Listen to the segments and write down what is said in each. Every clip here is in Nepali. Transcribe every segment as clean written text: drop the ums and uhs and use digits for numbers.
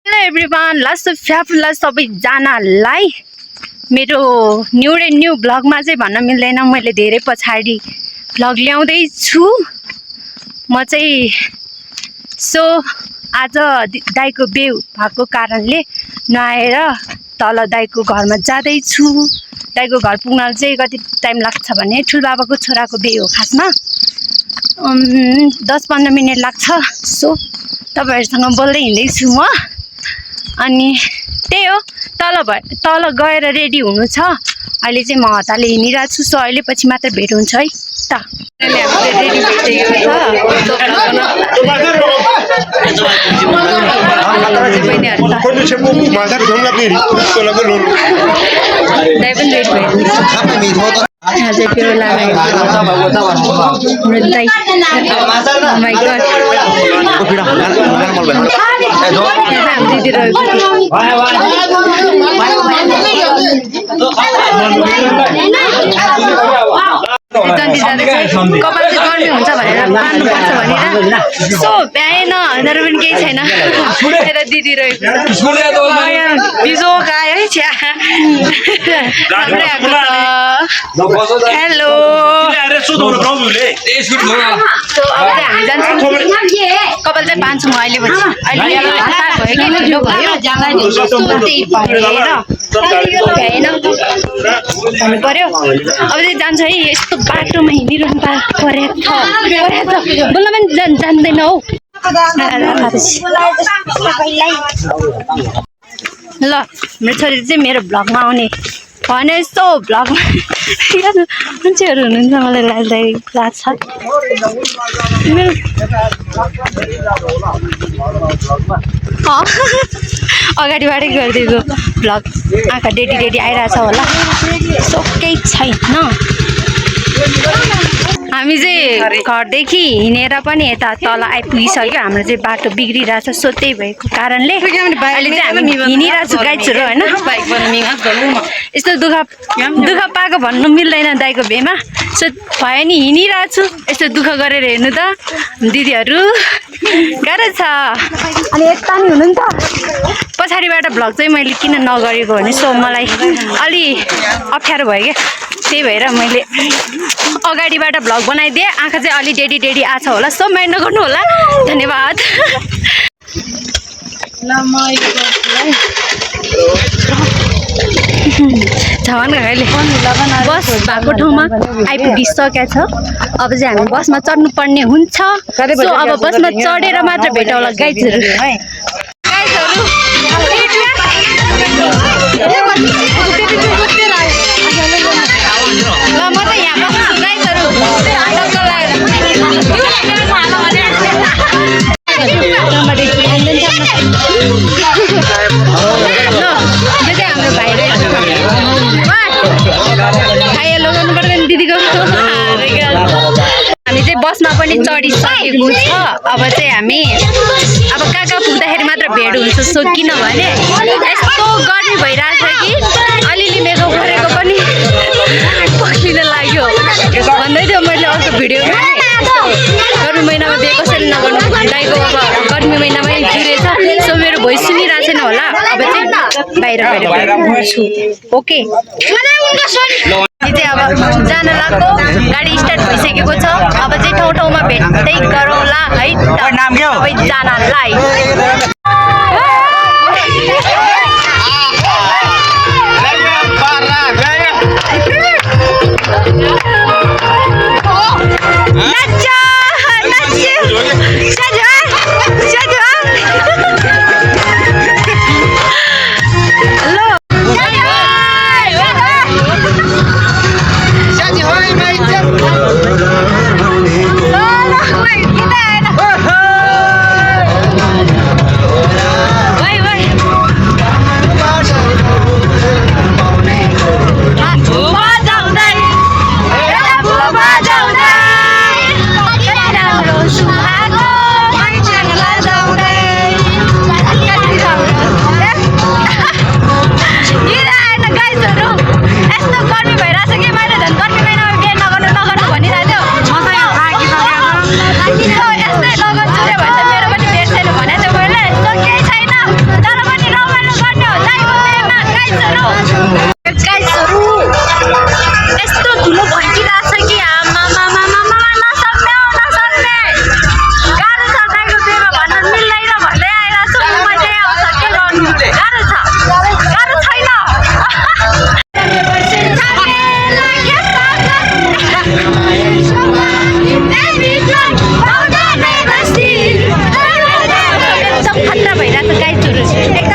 हेलो एभ्रिवान, लास्ट फ्याफुला सबैजनालाई मेरो न्यू एन्ड न्यू ब्लगमा चाहिँ भन्न मिल्दैन। मैले धेरै पछाडि ब्लग ल्याउँदैछु म चाहिँ। सो आज दाइको बेउ भएको कारणले नआएर तल दाइको घरमा जाँदैछु। दाइको घर पुग्न चाहिँ कति टाइम लाग्छ भने ठुलबाबाको छोराको बेउ हो खासमा 10-15 मिनट लाग्छ। सो तपाईँहरूसँग बोल्दै हिँड्दैछु म। अनि त्यही हो, तल गएर रेडी हुनु छ। अहिले चाहिँ म हतारले हिँडिरहेको छु। सो अहिले पछि मात्र भेट हुन्छ है त। रेडी कपाल चाहिँ गर्मी हुन्छ भनेर बाँध्नुपर्छ भनेर सो भ्याएन तर पनि केही छैन। यता दिदी रहेको बिजो गायो है चिया राम्रै आएको छ। हेलो सो अब चाहिँ हामी जान्छौँ। कपाल चाहिँ बाँध्छु म अहिले पछि। अहिले भयो कि भ्याएन भन्नु पर्यो। अब चाहिँ जान्छ है। यस्तो बाटोमा हिँडिरहनु परेको छ। बोल्न पनि जान्दैन हौ। ल मेरो छोरी चाहिँ मेरो भ्लगमा आउने भने यस्तो भ्लगमा मान्छेहरू हुनुहुन्छ मलाई लाग्छ। अगाडिबाटै गरिदिएको भ्लग आँखा डेडी आइरहेछ होला। सो केही छैन। हामी चाहिँ घरदेखि हिँडेर पनि यता तल आइपुगिसक्यो। हाम्रो चाहिँ बाटो बिग्रिरहेछ। सो त्यही भएको कारणले अहिले चाहिँ हामी हिँडिरहेको छु गाइजहरू होइन। यस्तो दुःख पाएको भन्नु मिल्दैन दाइको बेमा। सो भयो नि हिँडिरहेको छु। यस्तो दुःख गरेर हेर्नु त दिदीहरू गाह्रो छ। अनि यता नि हुनुहुन्छ पछाडिबाट भ्लग चाहिँ मैले किन नगरेको भने सो मलाई अलि अप्ठ्यारो भयो क्या। त्यही भएर मैले अगाडिबाट भ्लग बनाइदिएँ। आँखा चाहिँ अलि डेडी आछ होला। सो माइन्ड नगर्नु होला। धन्यवाद। झमन काकाले बस भएको ठाउँमा आइपुगिसकेको छ। अब चाहिँ हामी बसमा चढ्नु पर्ने हुन्छ। सो अब बसमा चढेर मात्र भेट होला गाइजहरू। ल म त यहाँ बस्छु गाइजहरू। हाम्रो भाइ रहेछ। हेलो गर्नु पर्दैन दिदीको। हामी चाहिँ बसमा पनि चढिसकेको छ। अब चाहिँ हामी अब कहाँ पुग्दाखेरि मात्र भेट हुन्छ। सो किनभने यस्तो गर्मी भइरहेछ कि अलिअलि मेकअप गरेको पनि पक्लिन लाग्यो भन्दै थियो मैले अर्को भिडियोमा। गर्मी महिनामा बिहे कसैले नगर्नु दाइको अब गर्मी महिनामै जुरेछ। सो मेरो भोइस सुनिरहेको छैन होला। अब चाहिँ बाहिर छु। ओके चाहिँ अब जान लाग्यो। गाडी स्टार्ट भइसकेको छ। अब चाहिँ ठाउँमा भेट्दै गरौँला है सबैजनालाई।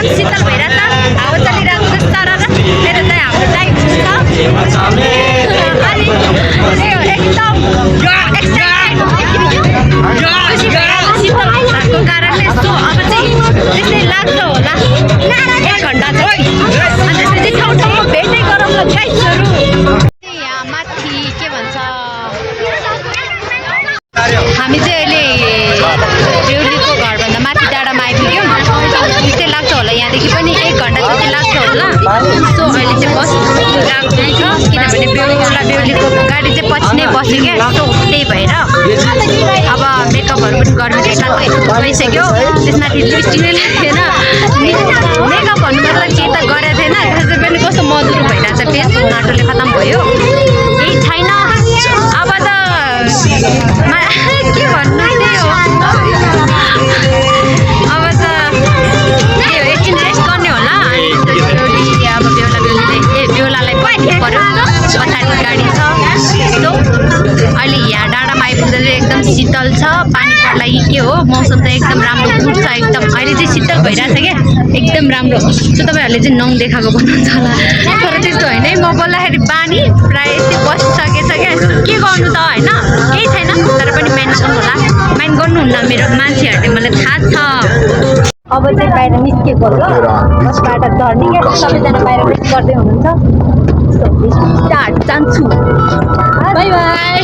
एकदम शीतल भइरहेछ हावा चलिरहेको छ तर मेरो चाहिँ हाम्रो टाइम छ अनि एकदम शीतल भएको कारणले यस्तो अब चाहिँ त्यस्तै लाग्छ होला 1 घण्टा चाहिँ अनि त्यसपछि ठाउँ ठाउँमा भेट्दै गरौँ ल गाइजहरू यहाँ माथि के भन्छ हामी चाहिँ अहिले बेहुलीको घरभन्दा माथि डाँडामा आइपुग्यौँ त्यस्तै लाग्छ होला यहाँदेखि पनि 1 घण्टा जति लाग्छ होला सो अहिले चाहिँ बस गएको छ किनभने बेहुलीको गाडी चाहिँ पछि नै बस्यो क्या सो त्यही भएर अब मेकअपहरू पनि गर्नु गइसक्यो त्यसमाथि लिपस्टिक नै लागेन मेकअप भन्नु मतलब केही त गरेको थिएन त्यसै पनि कस्तो मधुरो भइरहेछ फेस नाटोले खतम भयो केही छैन अब त के भन्नु त्यही हो अब त के हो एकछिन रेस्ट गर्ने होला अनि बेहुली अब बेहुलालाई पर्नु पऱ्यो पछाडि गाडी छ सो अहिले यहाँ डाँडामा आइपुग्दा चाहिँ एकदम शीतल छ पानी पर्ला कि के हो मौसम त एकदम राम्रो गुड छ एकदम अहिले चाहिँ शीतल भइरहेछ क्या एकदम राम्रो सो तपाईँहरूले चाहिँ नङ देखाएको भन्नुहुन्छ होला तर त्यस्तो होइन है म बोल्दाखेरि बानी प्रायः चाहिँ बसिसकेछ क्या के गर्नु त होइन केही छैन तर पनि माइन्ड गर्नु होला माइन्ड गर्नुहुन्न मेरो मान्छेहरूले मलाई थाहा छ अब चाहिँ बाहिर निस्केको हो बसबाट झर्ने क्या सबैजना बाहिर रेस्ट गर्दै हुनुहुन्छ स्टार्ट जान्छु बाई बाई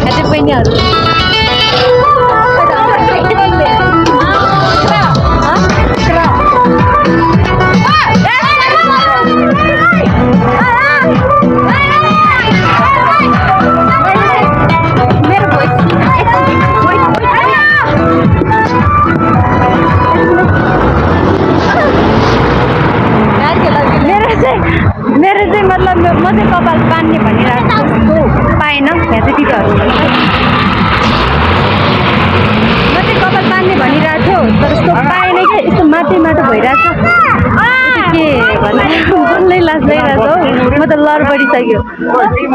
अझै बहिनीहरू मेरो चाहिँ मतलब म चाहिँ कपाल बान्ने भनिरहेको छु पाएन यहाँ चाहिँ दिदीहरू म चाहिँ कपाल बान्ने भनिरहेको छु तर यस्तो पाएन कि यस्तो माथि माटो भइरहेछ के भन्ने बोल्नै लाज लागिरहेको हो म त लर बढिसक्यो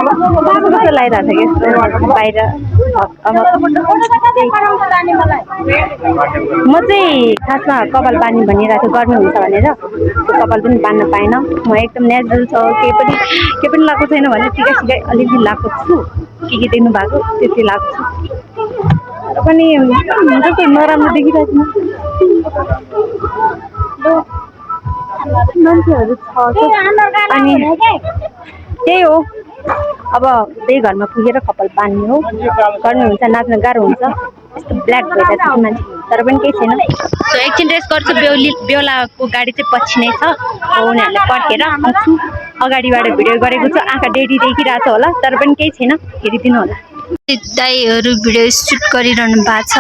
कस्तो लागिरहेको छ कि यस्तो बाहिर म चाहिँ खासमा कपाल बान्ने भनिरहेको छु गर्नुहुन्छ भनेर कपाल पनि बान्न पाएन म एकदम नेचुरल छ केही पनि लगाएको छैन भने टिका सिकाइ अलिअलि लगाएको छु के देख्नु भएको त्यति लगाएको छु तर पनि जस्तो नराम्रो देखिरहेको छु मान्छेहरू छ अनि त्यही हो अब त्यही घरमा पुगेर कपाल बान्ने हो गर्नुहुन्छ नाच्न गाह्रो हुन्छ यस्तो ब्ल्याक भइरहेको छ मान्छे तर पनि केही छैन सो एकछिन रेस्ट गर्छु बेहुलाको गाडी चाहिँ पछि नै छ उनीहरूले पर्खेर आउँछु अगाडिबाट भिडियो गरेको छु आँखा डेडी देखिरहेको छ होला तर पनि केही छैन हेरिदिनु होला दाइहरू भिडियो सुट गरिरहनु भएको छ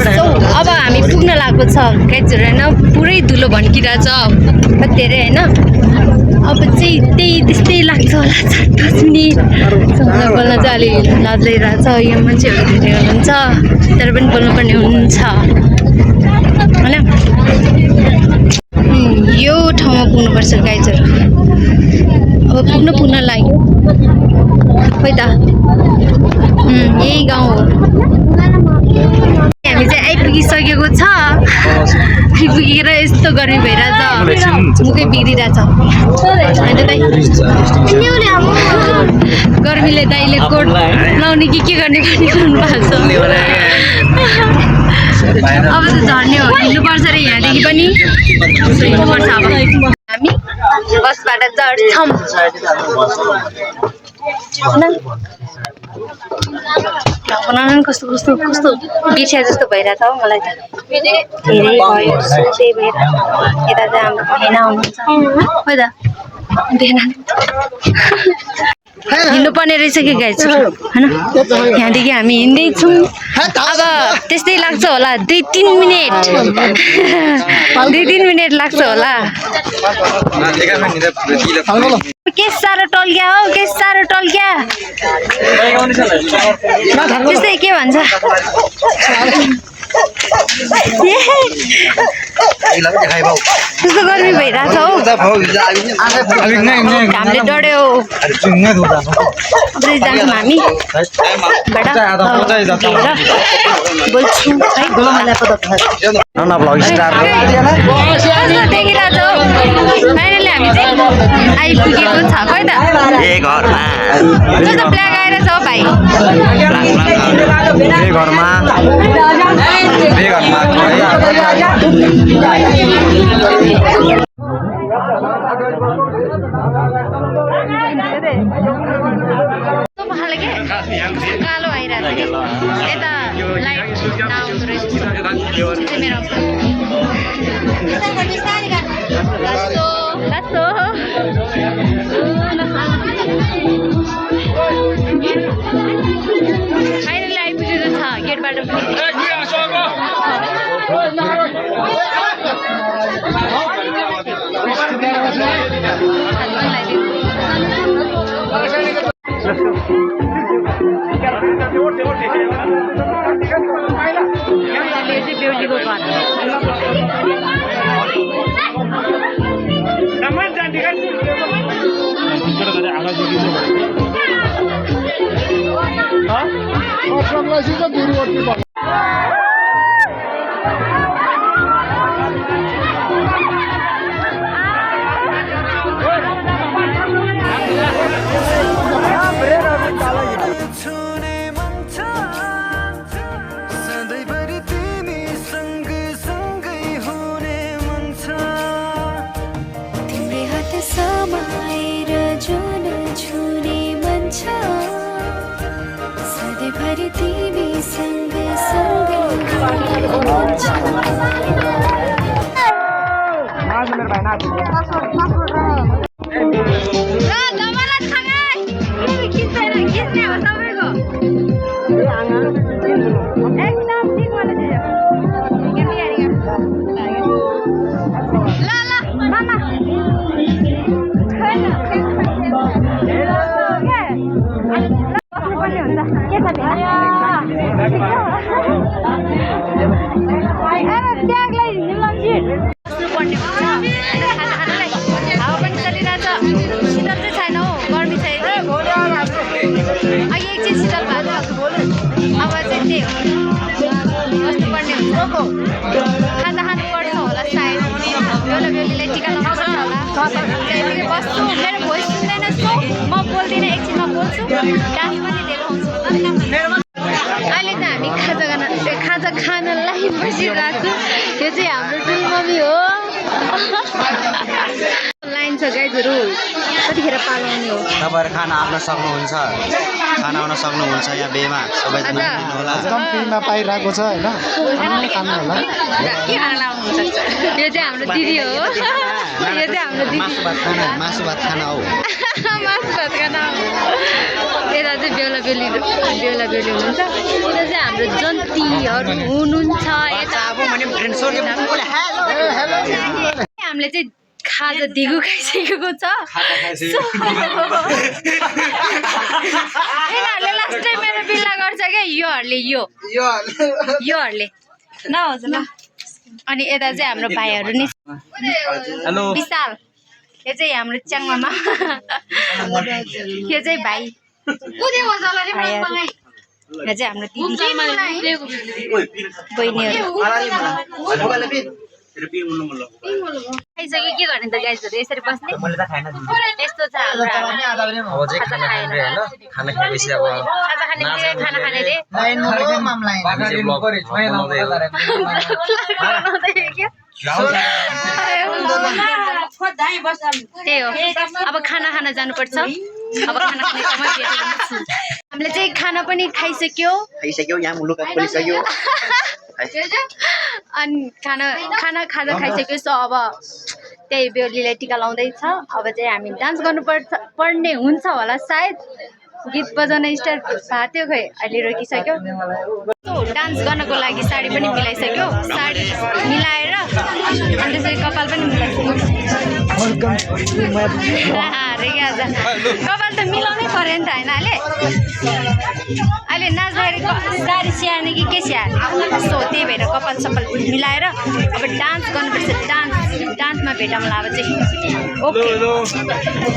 अब हामी पुग्न लागेको छ गाइजहरू होइन पुरै धुलो भड्किरहेछ कति धेरै होइन अब चाहिँ त्यस्तै लाग्छ होला 5 मिनट बोल्न चाहिँ अलि लाज लागिरहेछ यो मान्छेहरू धेरै हुनुहुन्छ तर पनि बोल्नुपर्ने हुन्छ होइन यो ठाउँमा पुग्नुपर्छ गाइजहरू अब पुग्न लाग्यो खोइ त यही गाउँ हो हामी चाहिँ आइपुगिसकेको छ आइपुगेर यस्तो गर्मी भइरहेछ मुखै बिग्रिरहेछ गर्मीले दाइले कोट लाउने कि के गर्ने गर्नु भएको छ अब त झर्ने हो हिँड्नुपर्छ रे यहाँदेखि पनि हिँड्नुपर्छ अब हामी बसबाट चढ्छौँ बनाउनु कस्तो बिर्सिया जस्तो भइरहेछ हौ मलाई त धेरै भयो त्यही भएर यता चाहिँ हाम्रो भेना हुनुहुन्छ खोइ त भेना हिँड्नुपर्ने रहेछ कि गाइज होइन यहाँदेखि हामी हिँड्दैछौँ अब त्यस्तै लाग्छ होला 2-3 मिनट 2-3 मिनट लाग्छ होला के साह्रो टल्क्या हौ के साह्रो टल्क्या त्यस्तै के भन्छ कस्तो गर्मी भइरहेछ हौ घामले डढ्यो अब जान्छौँ हामी बोल्छु है कस्तो देखिरहेछ हौ फाइनली हामी चाहिँ आइपुगेको छ खै त कस्तो ब्ल्याक आइरहेछ हौ भाइ कालो आइरहेको यता लाइट नआउँदो रहेछ मेरो फाइनली आइपुगेको छ गेटबाट बेहुलीको घर खाजा खानुपर्छ होला सायद बेहुलीलाई टिका लगाउनुपर्छ होला बस्छु मेरो भोइस सुन्दैनस् म बोल्दिनँ एकछिनमा बोल्छु डान्स पनि देखाउँछु अहिले चाहिँ हामी खाजा खानलाई बसिरहेको छु यो चाहिँ हाम्रो ठुलमम्मी हो लाइन छ गाइजहरू कतिखेर पालाउने हो तपाईहरु खाना आफ्नो सक्नुहुन्छ खाना आउन सक्नुहुन्छ यहाँ बेमा सबैजना होला कम्पनीमा पाइरहेको छ हैन आउन खानु होला के खाना लाउनु सक्छ यो चाहिँ हाम्रो दिदी हो यो चाहिँ हाम्रो दिदी मासु भात खाना हो मासु भात खाना हो यता चाहिँ बेहुला बेहुली हुनुहुन्छ यता चाहिँ हाम्रो जन्तीहरू हुनुहुन्छ यता अब भने हामीले चाहिँ खाजा दिगो खाइसकेको छ यिनीहरूले लास्ट टाइम मेरो बिल्ला गर्छ क्या योहरूले न हजुर ल अनि यता चाहिँ हाम्रो भाइहरू नि विशाल यो चाहिँ हाम्रो च्याङमामा यो चाहिँ भाइ यो चाहिँ हाम्रो दिदी बहिनीहरू खाइसक्यो के गर्ने त गाइजहरू यसरी बस्ने यस्तो छ खाना खाएपछि अब खाजा खाने खाना खाने रे त्यही हो अब खाना खान जानुपर्छ अब खाना खाने समय हामीले चाहिँ खाना पनि खाइसक्यो यहाँ मुलुक खोलिसक्यो अनि खाजा खाइसक्यो सो अब त्यही बेहुलीलाई टिका लाउँदैछ अब चाहिँ हामी डान्स पर्ने हुन्छ होला सायद गीत बजाउन स्टार्ट भएको थियो खै अहिले रोकिसक्यो डान्स गर्नको लागि साडी पनि मिलाइसक्यो साडी मिलाएर अनि त्यसरी कपाल पनि मिलाइसक्यो अरे कि आज कपाल त मिलाउनै पर्यो नि त होइन अहिले नाच्दाखेरि साडी स्याहार्ने कि के स्याहार्ने सो त्यही भएर कपाल सपाल मिलाएर अब डान्स गर्नुपर्छ डान्समा भेटौँला अब चाहिँ ओके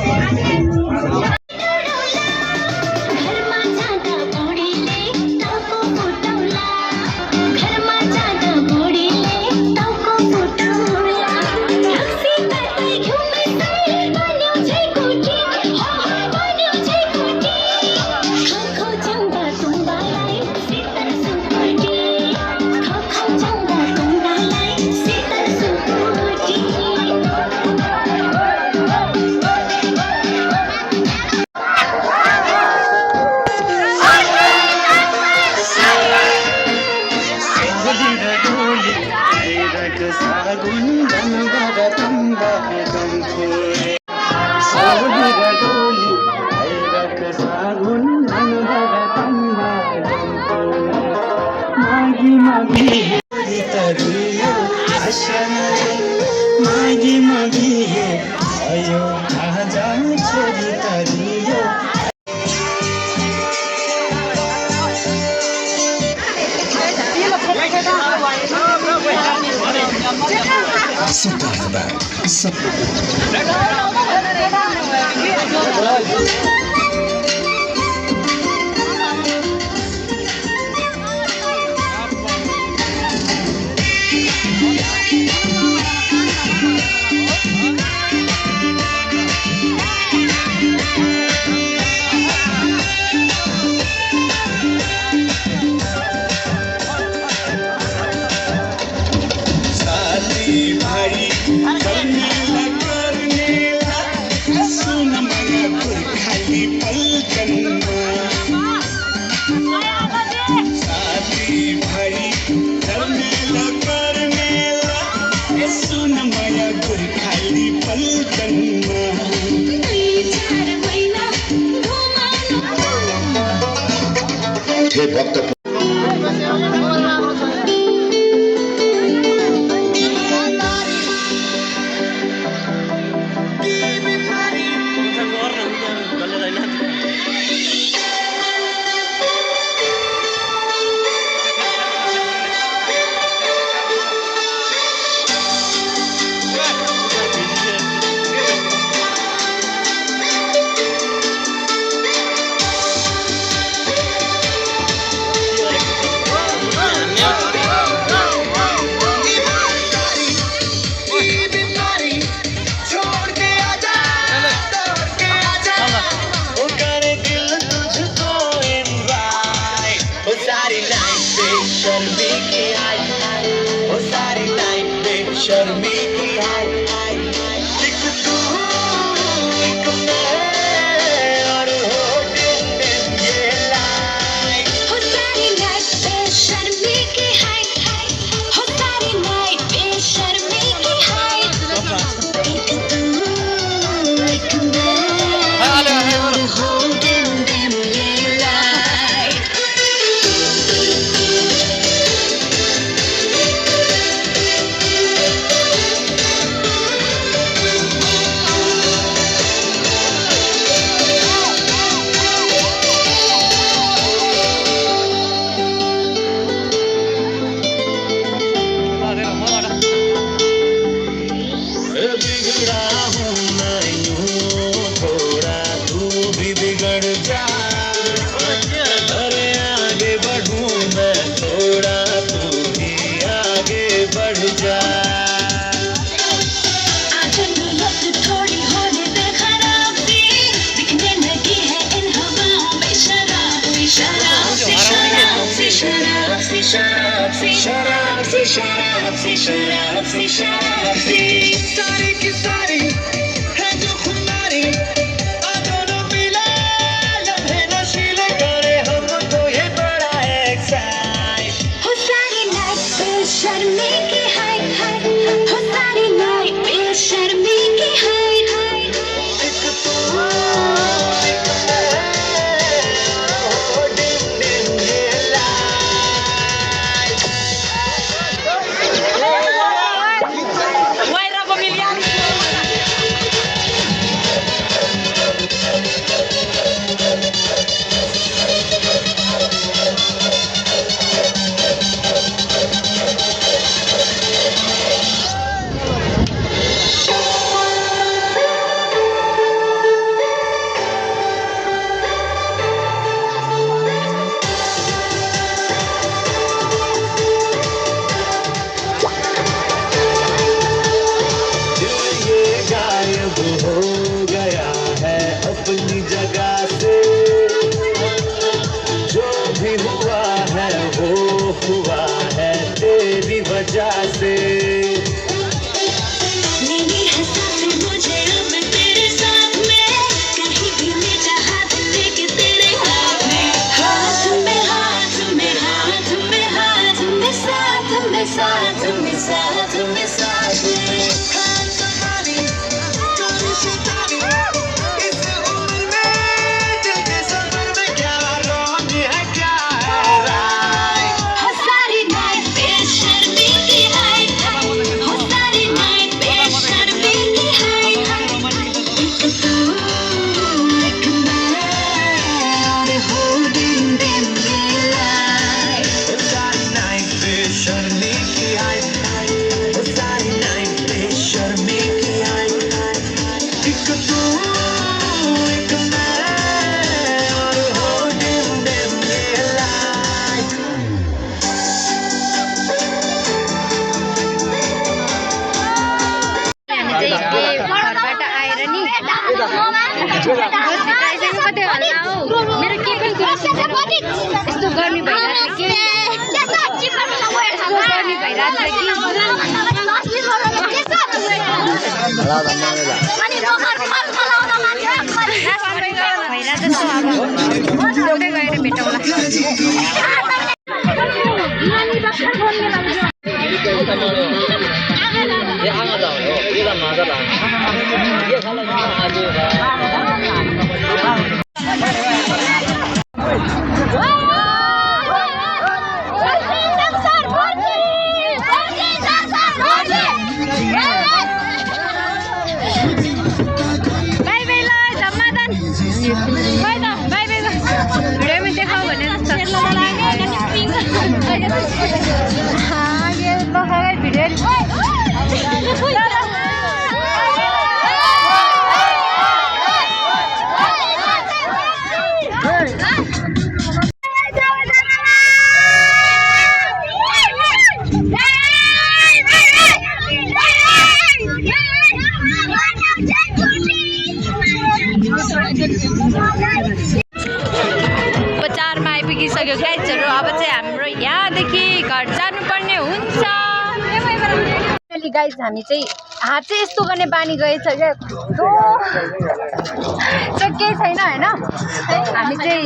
सारी की सारी है जो खुमारी दोनों मिला लम्हे नशीले करे हमको ये बड़ा एक्साइट हो सारी नाइट बेशर्मी की हाय हाय हो सारी नाइट बेशर्मी की हाय हाय एक तू एक मैं हो डिम डिम ये लाइट Guaira familiar. वजह से लेनी है सांसें मुझे अब तेरे साथ में कहीं भी ले जा हाथ लेके तेरे हाथ में हाथ में हाथ में हाथ में हाथ में साथ में साथ में साथ में साथ में तुम्हारी थोड़ी सी तारी इस उम्र में दिल के सफर में क्या रोग है क्या है राय हो सारी नाइट बेशर्मी की हाय हो सारी नाइट बेशर्मी की हाय एक तू एक मैं और holding them ये light सारी नाइट बेशर्मी की हाय सारी नाइट बेशर्मी की हाय एक तू एक मैं और holding them ये light हामी चाहिँ घरबाट आएर नि आइसक्नु कतै हल्ला हौ मेरो के पनि कुरा सुन्दैन यस्तो गर्मी भइरहेको छ कि यस्तो गर्मी भइरहेको जस्तो अब उतै गएर भेटौँला बाई बाई ल धम्मादन खै त बाई बाई भिडियोमा देखाऊ भने जस्तो ये लगाए भिडियो बजारमा आइपुगिसक्यो गाइजहरू अब चाहिँ हाम्रो यहाँदेखि घर जानुपर्ने हुन्छ गाइज हामी चाहिँ हात चाहिँ यस्तो गर्ने बानी गएछ क्या केही छैन होइन हामी चाहिँ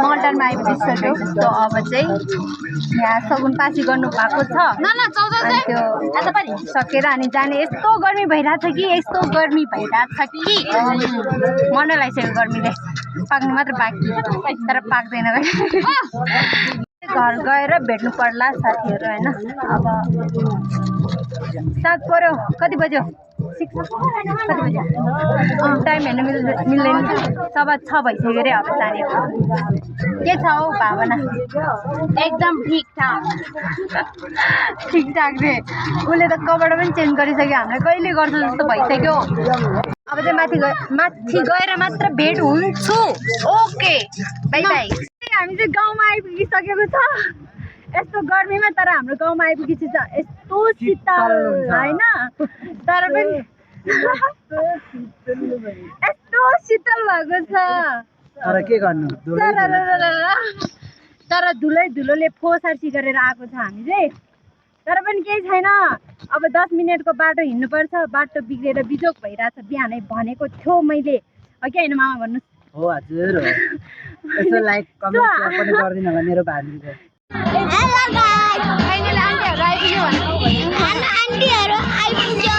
मोल्टनमा आइपुगिसक्यो जस्तो अब चाहिँ यहाँ सगुनपासी गर्नु भएको छ अनि त्यो सकेर अनि जाने यस्तो गर्मी भइरहेछ कि मन लागिसक्यो गर्मीले पाक्नु मात्र बाँकी तर पाक्दैन घर गएर भेट्नु पर्ला साथीहरू होइन अब 7 पर्यो कति बज्यो 6 कति बज्यो टाइम हेर्नु मिल्दैन 6:15 भइसक्यो अरे अब जाने के छ हौ भावना एकदम ठिकठाक रे उसले त कपडा पनि चेन्ज गरिसक्यो हामीलाई कहिले गर्छ जस्तो भइसक्यो अब चाहिँ माथि गएर मात्र भेट हुन्छु ओके बाई बाई हामी चाहिँ गाउँमा आइपुगिसकेको छ यस्तो गर्मीमा तर हाम्रो गाउँमा आइपुगेपछि छ यस्तो शीतल होइन तर पनि यस्तो शीतल भएको छ तर के गर्नु तर धुलोले फोसार्सी गरेर आएको छ हामी चाहिँ तर पनि केही छैन अब 10 मिनटको बाटो हिँड्नुपर्छ बाटो बिग्रेर बिजोक भइरहेछ बिहानै भनेको थियो मैले हो कि होइन मामा भन्नुहोस् हो हजुर हो यसो लाइक कमेन्ट सेयर पनि गर्दिन होला मेरो भान्जीको फाइनली आन्टीहरू आइपुग्यो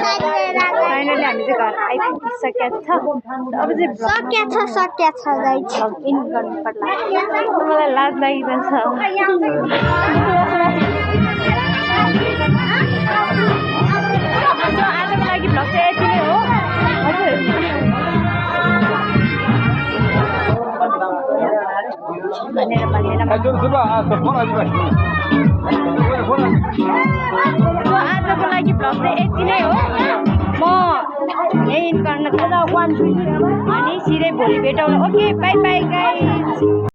फाइनली हामी चाहिँ घर आइपुगिसकेका छ अब चाहिँ इन गर्नु पर्ला मलाई लाज लागिरहेछ आजको लागि भ्लग चाहिँ यति नै हो हजुर आजको लागि भ्लग चाहिँ यति नै हो म यही गर्न थाल्दा 1 अनि सिधै भोलि भेटौँला ओके बाई बाई गाइज